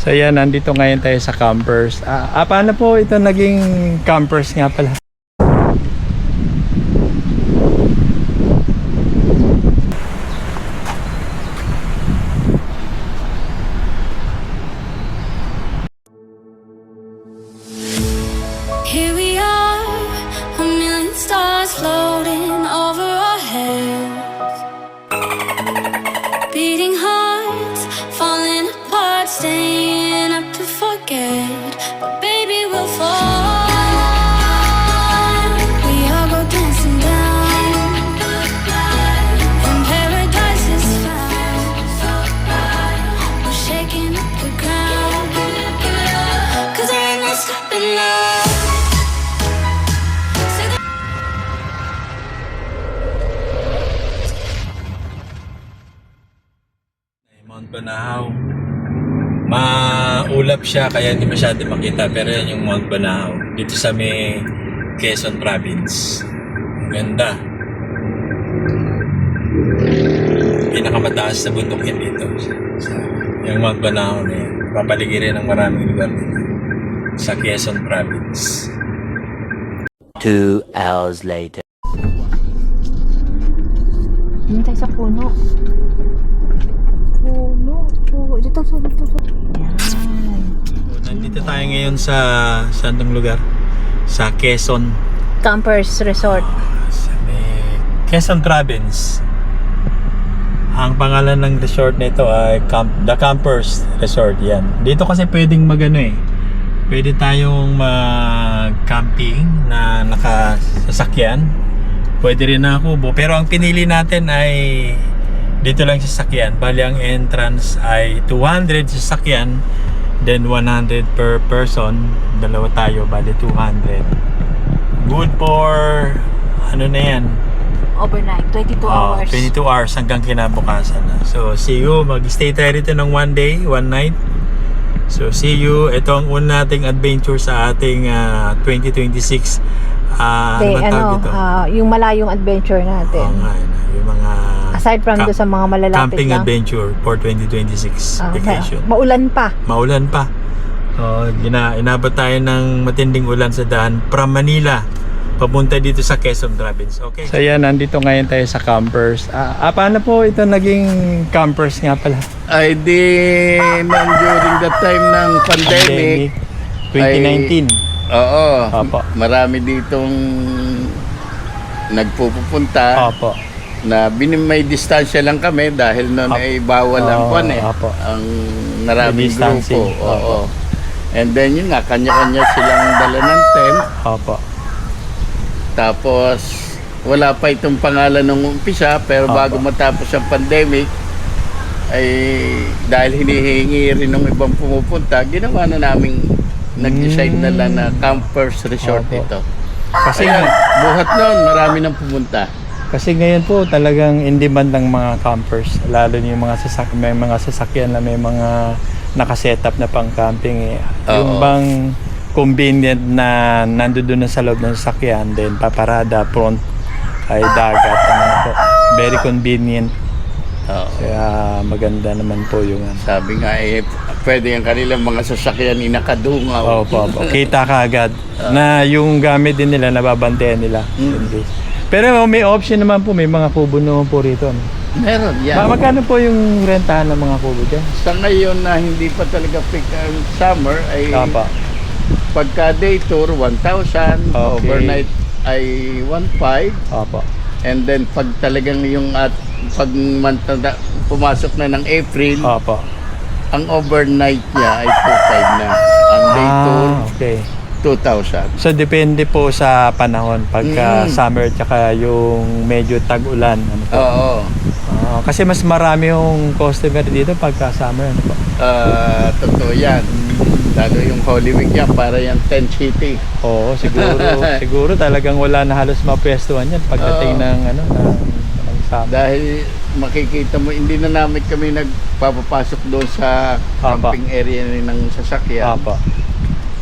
So yan, nandito ngayon tayo sa campers. Paano po ito naging campers nga pala? Here we are, a million stars floating over our heads. Beating hearts, falling apart, staying up to forget. But baby, we'll fall. We all go dancing down, and paradise is found. We're shaking up the ground, 'cause there ain't no stopping now. Mount Banahaw. Maulap siya kaya hindi masyado makita, pero yan yung Mount Banahaw dito sa may Quezon Province. Ganda. Pinakamataas na bundok yan dito. Yung Mount Banahaw na yan. Papaligirin ng maraming lugar dito sa Quezon Province. 2 hours later. Hintay sa puno. Dito. Yan. Nandito tayo ngayon sa sandong lugar? Sa Quezon. Campers Resort. Sa may Quezon Province. Ang pangalan ng resort nito ay The Campers Resort. Yan. Dito kasi pwedeng pwede tayong mag-camping na nakasasakyan. Pwede rin na kubo. Pero ang pinili natin ay dito lang sa sasakyan. Bali ang entrance ay 200 sa sasakyan, then 100 per person. Dalawa tayo, bali 200. Good for ano na yan? Overnight, 22 hours. 22 hours hanggang kinabukasan na. So see you. Mag-stay tayo rito ng 1 day, 1 night. So see you. Ito ang una nating adventure sa ating 2026. Yung malayong adventure natin. Oo nga, yung mga Aside from doon sa mga malalapit camping lang. adventure for 2026 vacation. Maulan pa. Maulan pa. Inabot tayo ng matinding ulan sa daan from Manila papunta dito sa Quezon Province. Okay. So yan, nandito ngayon tayo sa campers. Paano po ito naging campers nga pala? Ay di during that time ng pandemic 2019. Oo. Opo. Marami ditong nagpupunta Opo. na may distansya lang kami dahil noon ay bawal ang Opo. ang maraming May distancing. grupo. Oo. And then yun nga, kanya-kanya silang dala ng tent. Opo. Tapos wala pa itong pangalan nung umpisa, pero Opo. bago matapos ang pandemic ay dahil hinihingi rin ng ibang pumupunta, ginawa na namin nag-decide na lang na Campers Resort Opo. ito. Kasi Ayan, buhat noon marami nang pumunta. Kasi ngayon po talagang in demand ng mga campers, lalo na yung may mga sasakyan na may mga nakasetup na pang camping Yung Oo. bang convenient na nandoon na sa loob ng sasakyan, then paparada front ay dagat, po. Very convenient. Oo. Kaya maganda naman po yung Sabi nga pwede ang kanilang mga sasakyan inakadungaw. Opo. Kita ka agad na yung gamit din nila nababantayan nila. Pero may option naman po, may mga kubo naman po rito. Meron yan. Magkano po yung rentahan ng mga kubo dyan? Sa ngayon na hindi pa talaga peak ang summer ay pagka day tour 1,000, overnight ay 1,500. Opo. And then pag talagang yung pumasok na ng April, Opo. ang overnight niya ay 2,500 na. Ang day tour, Okay. 2,000. So depende po sa panahon pagka summer tsaka yung medyo tag-ulan. Ano po? Oo. Kasi mas marami yung customer dito pagka summer. Ano po? Totoo yan. Lalo yung Holy Week yan, para yung tent city. Oo, siguro talagang wala na halos mapwestuhan yan pagdating ng summer. Dahil makikita mo, hindi na namin kami nagpapapasok doon sa camping area ng sasakyan. Opo.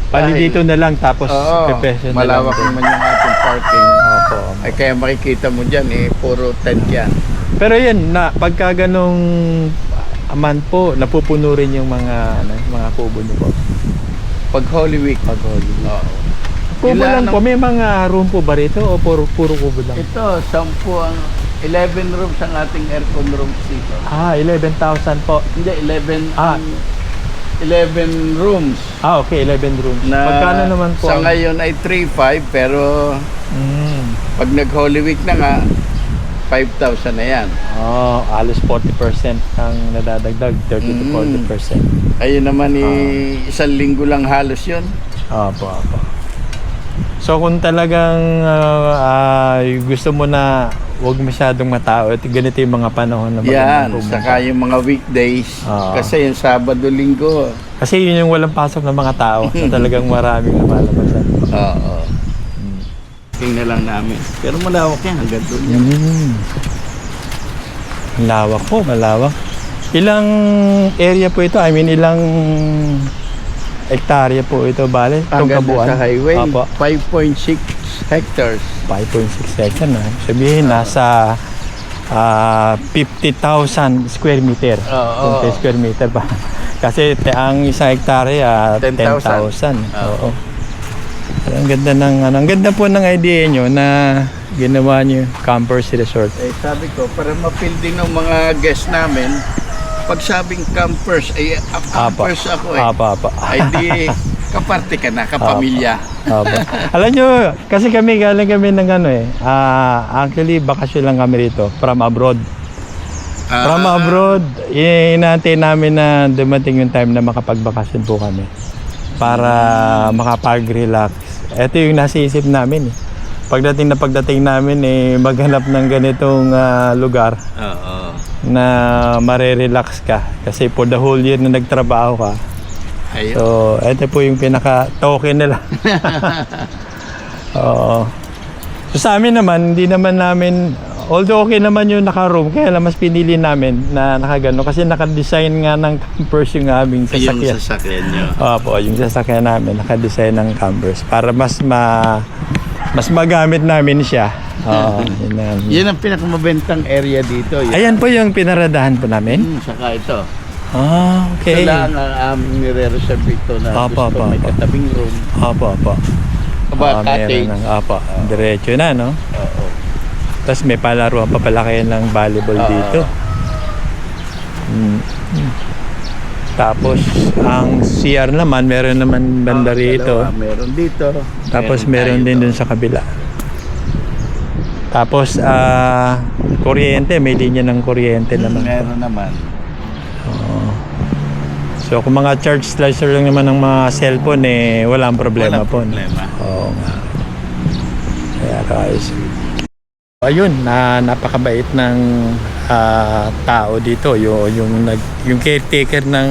Pali dito na lang tapos pepeso na lang. Malawak naman yung ating parking. Opo. Ay kaya makikita mo dyan puro tent yan. Pero yun, pagka ganong a month po, napupuno rin yung mga kubo niyo po. Pag Holy Week. Pag Holy Week. Oo. Kubo Ilan lang po. May mga room po ba rito o puro kubo lang? Ito, 10 ang 11 rooms ang ating aircon rooms dito. 11,000 po. Hindi, 11 Ah. 11 rooms. Okay, 11 rooms. Na Magkano naman po? Sa ngayon ay 3,500 pero pag nag-Holy Week na nga, 5,000 na yan. Alos 40% ang nadadagdag, 30 to 40%. Ayun naman, isang linggo lang halos yun. Opo. So kung talagang gusto mo na huwag masyadong matao, at ganito yung mga panahon na Yan, magandang pumunta. saka yung mga weekdays. Oo. Kasi yung Sabado, Linggo. Kasi yun yung walang pasok ng mga tao na talagang maraming lumalabasan. Oo. Tingnan lang namin. Pero malawak yan, hanggang doon yan. Malawak po, malawak. Ilang area po ito? I mean, ilang hektarya po ito, bale? Itong Hanggang doon kabuuan? sa highway, Opo. 5.6 hectares. 5.6 hectare na. Sabihin, nasa 50,000 square meter. Oo. 20 square meter pa. Kasi ang isang hektarya 10,000. 10,000. Oo. Ang ganda ang ganda po ng idea nyo na ginawa nyo campers resort. Sabi ko, para ma-feel din ng mga guests namin, pag sabing campers, campers ako Apa. Ay di, kaparte ka na, kapamilya. Alam nyo, kasi galing kami ng actually bakasyon lang kami rito from abroad. From abroad, inaantay namin na dumating yung time na makapagbakasyon po kami para makapag-relax. Ito yung nasa isip namin. Pagdating namin, maghanap ng ganitong lugar Oo. na marerelax ka. Kasi for the whole year na nagtrabaho ka. Ayun. So, ito po yung pinaka-token nila. Oo. So, sa amin naman, hindi naman namin, although okay naman yung naka-room, kaya lang mas pinili namin na nakagano kasi naka-design nga ng campers yung aming Yung sasakyan. sasakyan nyo. Opo, yung sasakyan namin, naka-design ng campers para mas magamit namin siya. Oo, yun na. Yan ang pinakamabentang area dito. Yan. Ayan po yung pinaradahan po namin. Saka ito. Okay. Ito lang ang aming nire-reserve ito na Apa, gusto may apa. katabing room. Opo. Aba, cottage. Diretso na, no? Oo. Tapos may palaruan pa pala kayo ng volleyball dito. Tapos ang CR naman, meron naman banda rito. Dalawa, meron dito. Tapos meron din dun sa kabila. Tapos kuryente, may linya ng kuryente naman. Meron naman. So kung mga charge slicer lang naman ng mga cellphone, walang problema po. Problema. Oo nga. Kaya guys. Ayun, napakabait ng tao dito, yung caretaker ng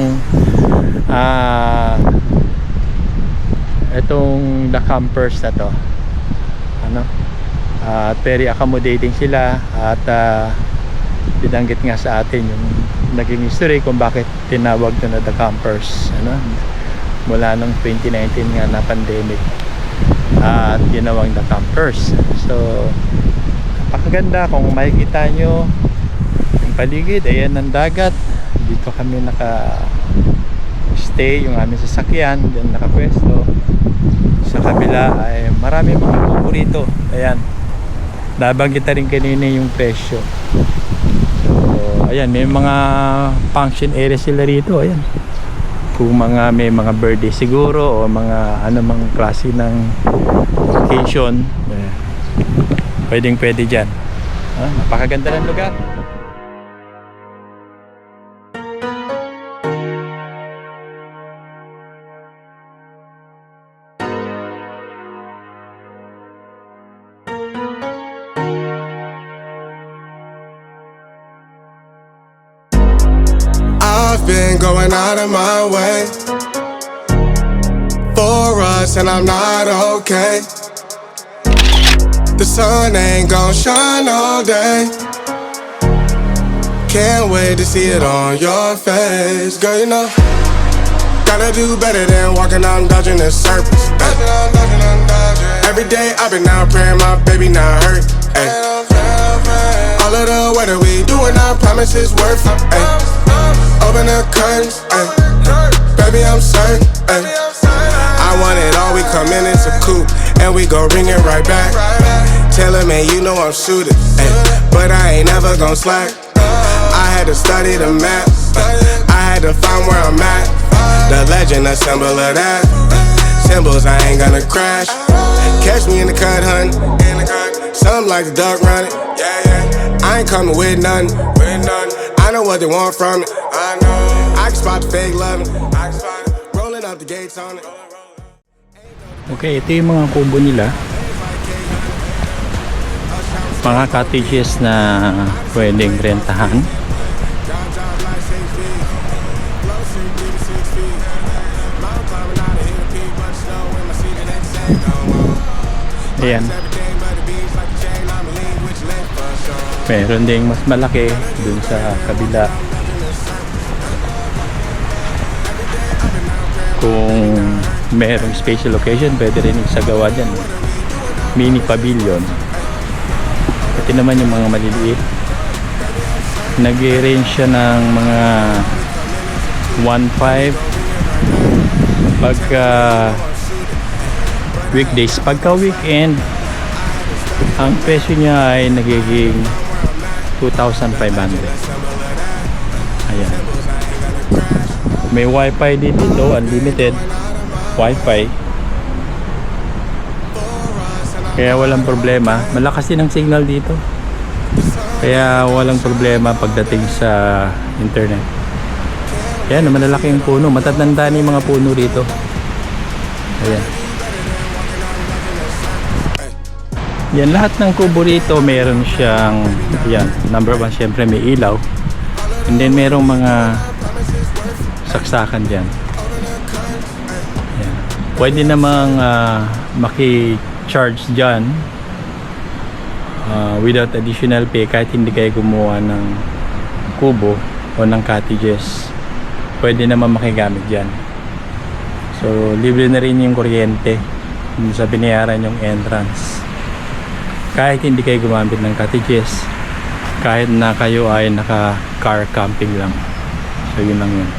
etong the campers na to. Very accommodating sila at binanggit nga sa atin yung naging history kung bakit tinawag to na the campers, mula nung 2019 nga na pandemic at ginawang the campers. So napakaganda kung makikita nyo yung paligid, ayan ang dagat, dito kami naka stay, yung aming sasakyan dyan nakapwesto. Sa kabila ay marami mga kubo rito, ayan, nabanggit na rin kanina yung presyo. So ayan, may mga function area sila rito, ayan, kung may mga birthday siguro o mga anumang klase ng occasion, pwede dyan. Napakaganda ng lugar. I've been going out of my way for us, and I'm not okay. The sun ain't gon' shine all day. Can't wait to see it on your face. Girl, you know, gotta do better than walking out and dodging the surface. Every day I've been out praying my baby not hurt. All of the weather we doing, I promise it's worth it. Open the curtains, ay. Baby, I'm certain, ay. I want it all, we come in, it's a coupe, and we go ring it right back. Tell him, man, you know I'm shooting, ay. But I ain't never gon' slack. I had to study the map, I had to find where I'm at. The legend, a symbol of that. Symbols, I ain't gonna crash. Catch me in the cut, hun. Something like the duck running. I ain't coming with nothing. I know what they want from it. I can spot the fake loving. Rolling up the gates on it. Okay, ito yung mga kubo nila. Mga cottages na pwedeng rentahan. Ayan. Meron ding mas malaki dun sa kabila. Kung merong special occasion, pwede rin isagawa dyan. Mini pavilion. Pati naman yung mga maliliit. Nag-range siya ng mga 1.5 pagka weekdays. Pagka weekend, ang presyo niya ay nagiging 2,500. Ayan. May wifi din dito, unlimited wifi. Kaya walang problema. Malakas din ang signal dito. Kaya walang problema pagdating sa internet. Ayan, malalaki yung puno. Matatanda na yung mga puno rito. Ayan. Yan, lahat ng kubo rito meron siyang, yan, number 1 syempre may ilaw, and then merong mga saksakan dyan. Yan. Pwede namang maki-charge dyan without additional pay kahit hindi kayo gumawa ng kubo o ng cottages. Pwede naman makigamit dyan. So libre na rin yung kuryente sa binayaran yung entrance. Kahit hindi kayo gumamit ng cottages, kahit na kayo ay naka car camping lang. So yun lang yun.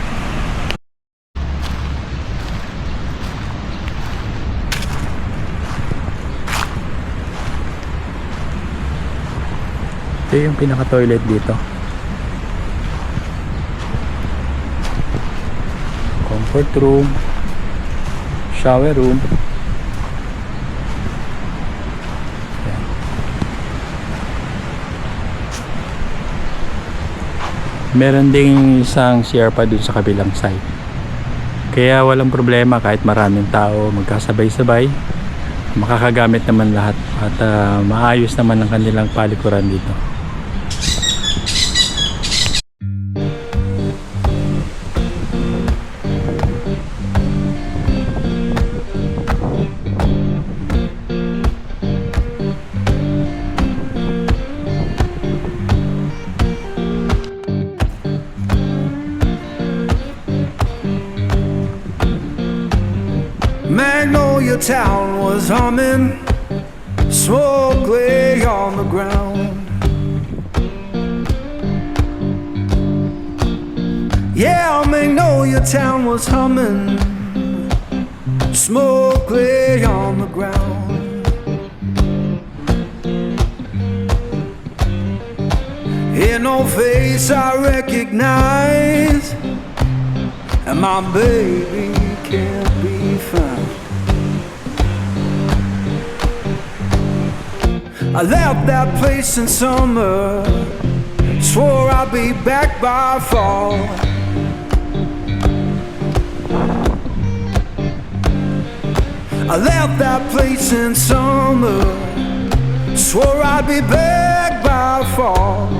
Ito yung pinaka toilet dito. Comfort room, shower room. Meron ding isang CR pa dun sa kabilang side. Kaya walang problema kahit maraming tao magkasabay-sabay. Makakagamit naman lahat at maayos naman ang kanilang palikuran dito. Magnolia town was humming, smoke lay on the ground. Yeah, Magnolia town was humming, smoke lay on the ground. In no face I recognize, and my baby can't be found. I left that place in summer, swore I'd be back by fall. I left that place in summer, swore I'd be back by fall.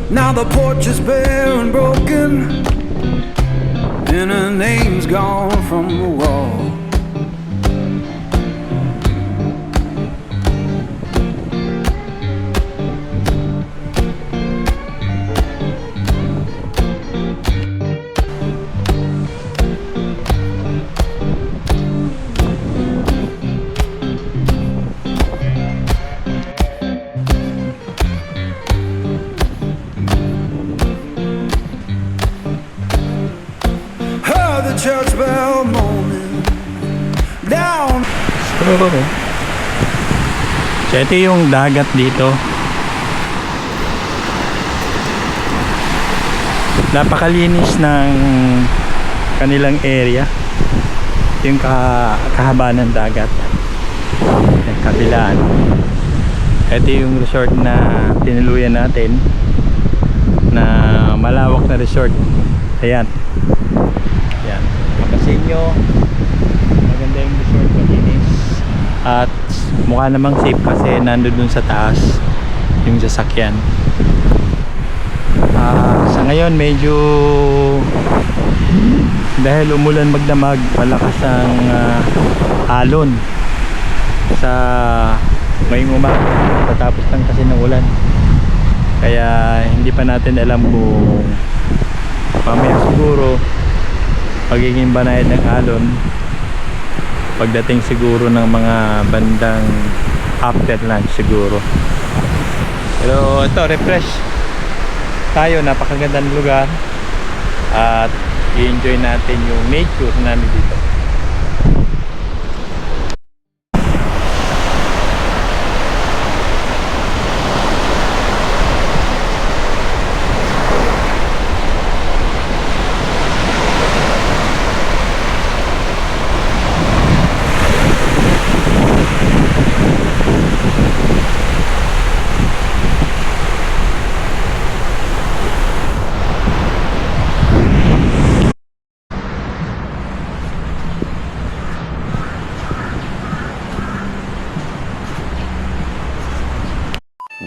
Now the porch is bare and broken, and her name's gone from the wall. church bell moaning down. So ito yung dagat dito. Napakalinis ng kanilang area. Yung kahaba ng dagat. Yung kabilaan. Ito yung resort na tinuluyan natin, na malawak na resort. Ayan. Ayan. Makasinyo. Maganda yung resort, malinis. At mukha namang safe kasi nandun dun sa taas yung sasakyan. Sa ngayon medyo dahil umulan magdamag, malakas ang alon sa ngayong umaga, patapos lang kasi ng ulan, kaya hindi pa natin alam kung mamaya siguro magiging banayad ng alon pagdating siguro ng mga bandang after lunch siguro. Pero ito, refresh tayo, napakagandang lugar at i-enjoy natin yung nature namin dito.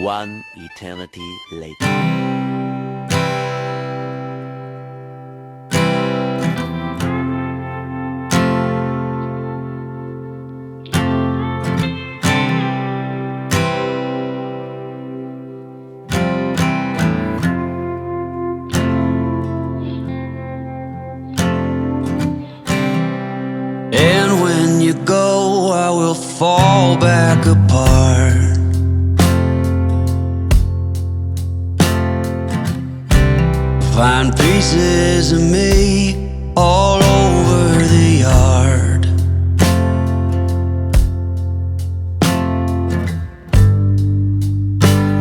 One eternity later. And when you go, I will fall back apart. Find pieces of me all over the yard.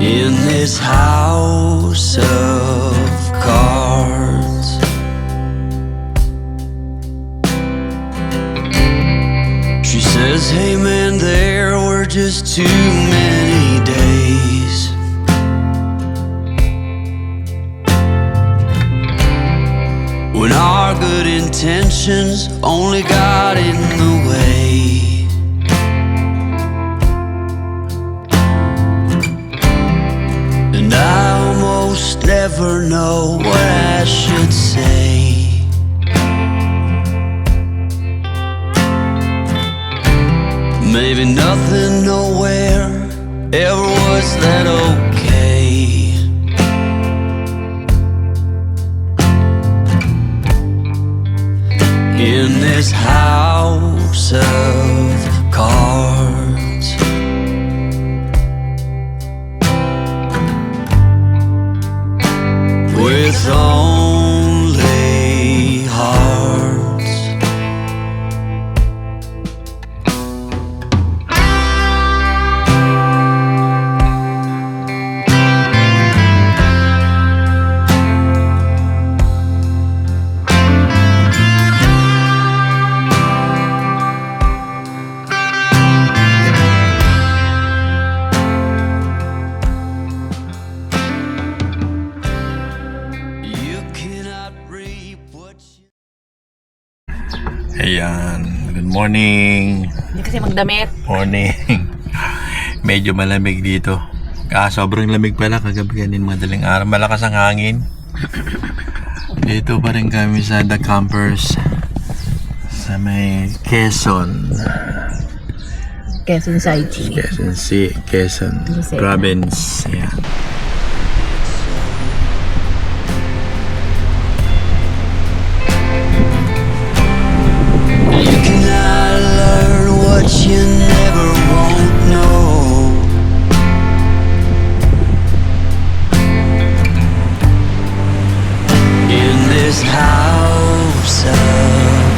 In this house of cards, she says, hey man, there were just too many days. When our good intentions only got in the way. And I almost never know what I should say. Maybe nothing nowhere ever was that okay. In this house of cards, with only hearts. Ayan, good morning. Hindi kasi magdamit. Morning. Medyo malamig dito. Sobrang lamig pala kagabi kanin madaling araw. Malakas ang hangin. Dito pa rin kami sa The Campers sa may Quezon. Quezon City. Quezon Province. Ayan. You cannot learn what you never won't know. In this house of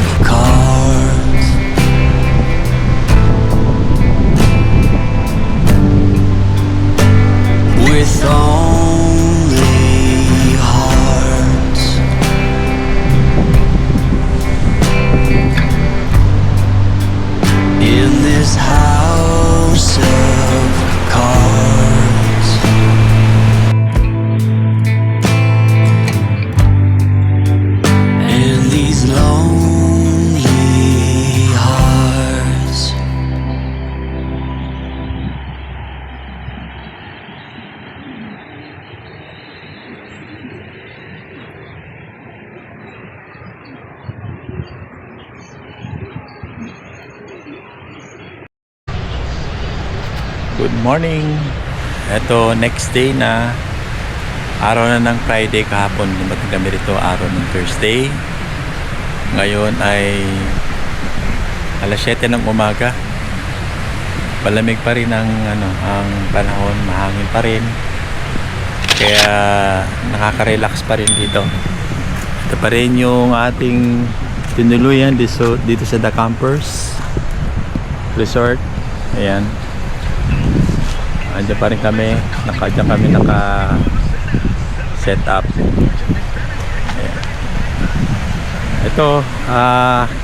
Good morning. Ito, next day na. Araw na ng Friday. Kahapon dumating kami rito, araw ng Thursday. Ngayon ay alas 7 ng umaga. Palamig pa rin ang panahon, mahangin pa rin. Kaya nakaka-relax pa rin dito. Ito pa rin yung ating tinuluyan dito sa The Campers Resort. Ayan. Andiyan pa rin kami. Diyan kami naka-set up. Ayan. Ito,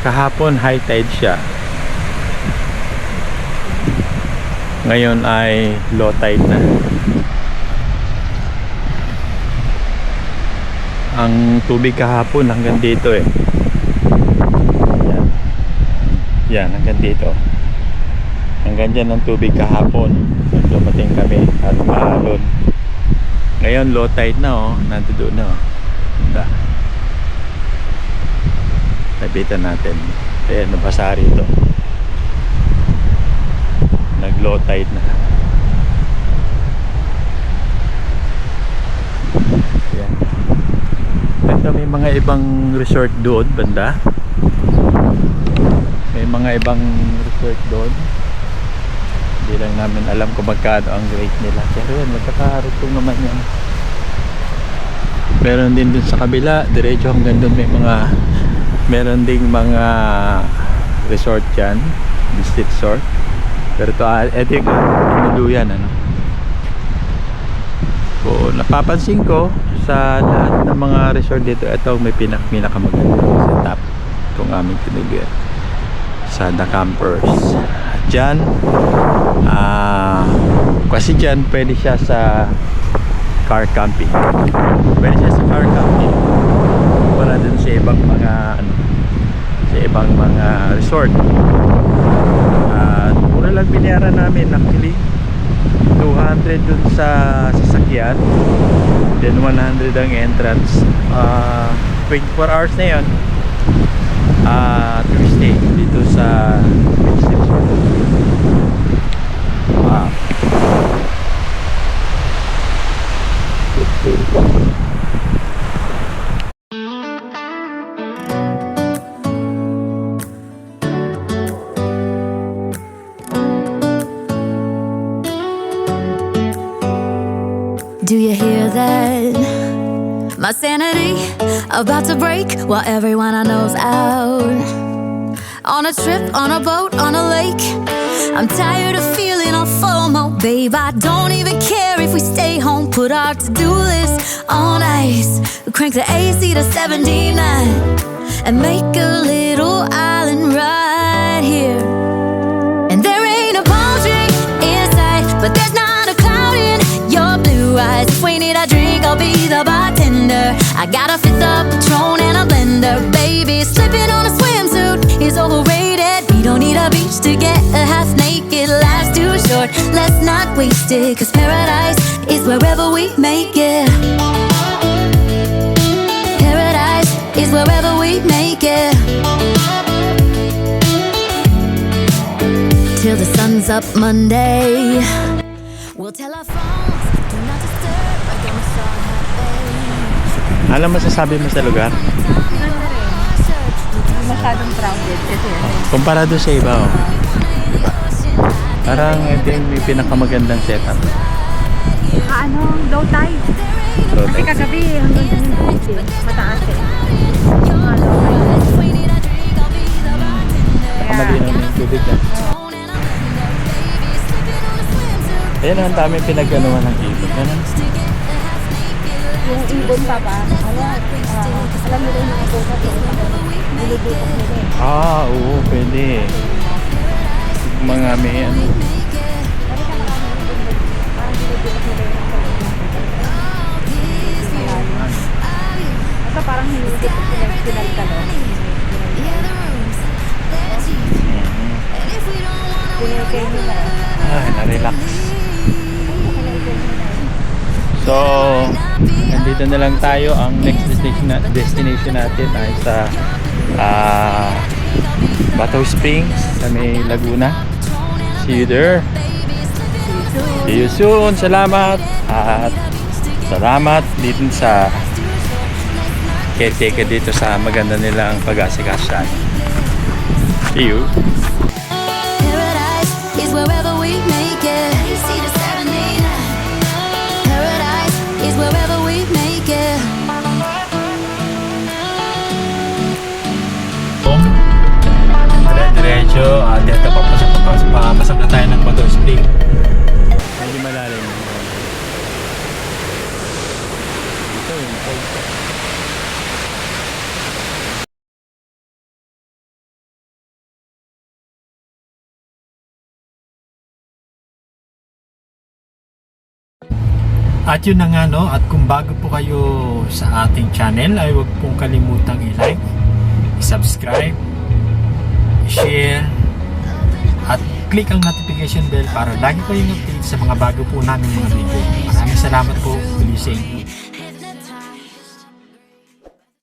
kahapon high tide siya. Ngayon ay low tide na. Ang tubig kahapon hanggang dito eh. Yan. Yan, hanggang dito. Hanggang dyan ang tubig kahapon. Dumating kami at maalon. Ngayon low tide na oh. Nandoon na oh. Ganda. Nabitan natin. Ayan, nabasa rito. Nag low tide na. Ayan. Ito may mga ibang resort doon banda. May mga ibang resort doon. Hindi lang namin alam kung magkano ang rate nila. Pero yan, magkakaroon naman yan. Meron din dun sa kabila, diretso hanggang dun may mga meron ding mga resort dyan, district resort. Pero ito yung tinuluyan ano. So, napapansin ko sa lahat ng mga resort dito, ito may pinakamagandang setup itong aming tinuluyan sa The Campers. Dyan kasi dyan pwede siya sa car camping. Pwede siya sa car camping wala dun sa ibang mga sa ibang mga resort. Mura lang binayaran namin actually, 200 dun sa sasakyan, then 100 ang entrance. 24 hours na yun. Thursday dito sa beach resort. Wow. Do you hear that? My sanity about to break while everyone I know's out. On a trip, on a boat, on a lake. I'm tired of feeling all FOMO, babe. I don't even care if we stay home. Put our to-do list on ice. Crank the AC to 79 and make a little island right here. And there ain't a palm tree in sight, but there's not a cloud in your blue eyes. If we need a drink, I'll be the bartender. I got a fifth of Patron and a blender, baby. Slipping on a swimsuit is overrated. We don't need a beach to get a half naked. Life's too short, let's not waste it. Cause paradise is wherever we make it. Paradise is wherever we make it. Till the sun's up Monday. We'll tell our phones, do not disturb, we're gonna start happy. Ano masasabi mo sa lugar? Hindi masyadong crowded kasi Kumpara doon sa iba oh. Diba? Parang ito yung may pinakamagandang setup. low tide. Low Kasi tide. kagabi hanggang dun yung tubig eh. Mataas eh. Mga low tide. Malinaw na yung tubig yan. Ayan ang daming pinagganuhan ng ibon. Ganun. Yung ibon pa ba? Alam nila yung mga bota ko. Nilibutok nila eh. Oo, pwede. Mga may ano. Basta parang hindi pinagkalo. Pinagkalo nila. Na-relax. So, nandito na lang tayo. Ang next destination natin ay sa Bataw Springs sa may Laguna. See you there. See you soon. Salamat. At salamat dito sa caretaker dito sa maganda nilang pag-asikaso. See you. Paradise is wherever we make it. Paradise is wherever we make it. Dire-diretso. At dito papasok na tayo ng Bato Spring. Medyo malalim. Ito yung At yun na nga no, at kung bago po kayo sa ating channel ay huwag pong kalimutang i-like, i-subscribe, i-share, at click ang notification bell para lagi kayong update sa mga bago po namin mga video. Maraming salamat po. Blessing.